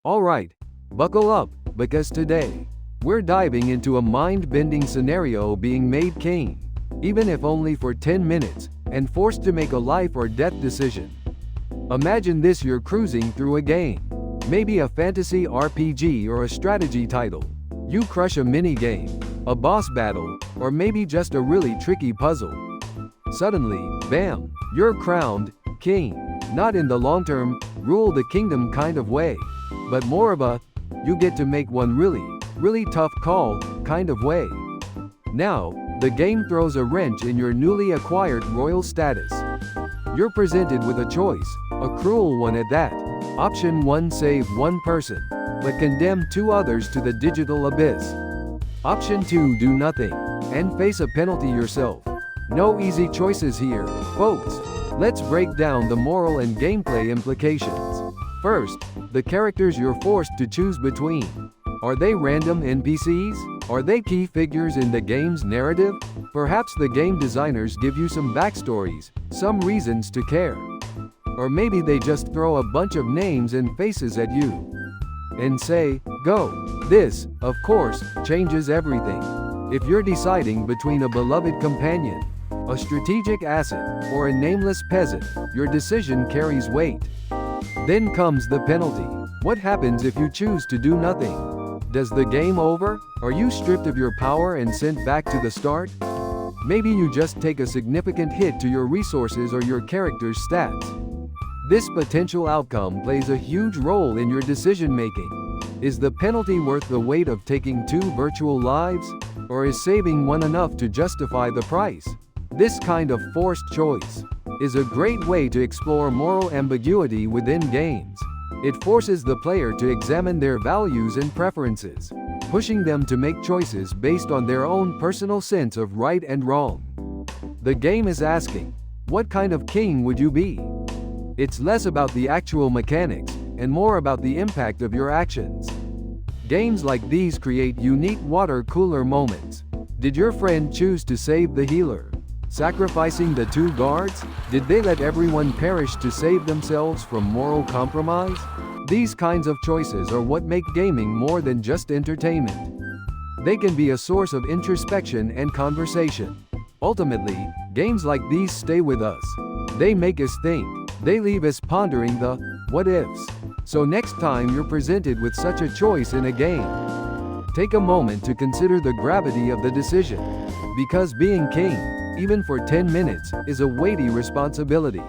Alright, buckle up, because today, we're diving into a mind-bending scenario being made king, even if only for 10 minutes, and forced to make a life or death decision. Imagine this: you're cruising through a game, maybe a fantasy RPG or a strategy title. You crush a mini-game, a boss battle, or maybe just a really tricky puzzle. Suddenly, bam, you're crowned king, not in the long-term, rule the kingdom kind of way, but more of a, you get to make one really tough call kind of way. Now, the game throws a wrench in your newly acquired royal status. You're presented with a choice, a cruel one at that. Option 1: save one person, but condemn 2 others to the digital abyss. Option 2: do nothing, and face a penalty yourself. No easy choices here, folks. Let's break down the moral and gameplay implications. First, the characters you're forced to choose between. Are they random NPCs? Are they key figures in the game's narrative? Perhaps the game designers give you some backstories, some reasons to care. Or maybe they just throw a bunch of names and faces at you and say, go. This, of course, changes everything. If you're deciding between a beloved companion, a strategic asset, or a nameless peasant, your decision carries weight. Then comes the penalty. What happens if you choose to do nothing? Does the game over? Are you stripped of your power and sent back to the start? Maybe you just take a significant hit to your resources or your character's stats. This potential outcome plays a huge role in your decision-making. Is the penalty worth the weight of taking 2 virtual lives? Or is saving one enough to justify the price? This kind of forced choice is a great way to explore moral ambiguity within games. It forces the player to examine their values and preferences, pushing them to make choices based on their own personal sense of right and wrong. The game is asking, what kind of king would you be? It's less about the actual mechanics, and more about the impact of your actions. Games like these create unique water cooler moments. Did your friend choose to save the healer, sacrificing the 2 guards? Did they let everyone perish to save themselves from moral compromise? These kinds of choices are what make gaming more than just entertainment. They can be a source of introspection and conversation. Ultimately, games like these stay with us. They make us think. They leave us pondering the what ifs. So next time you're presented with such a choice in a game, take a moment to consider the gravity of the decision. Because being king, even for 10 minutes, is a weighty responsibility.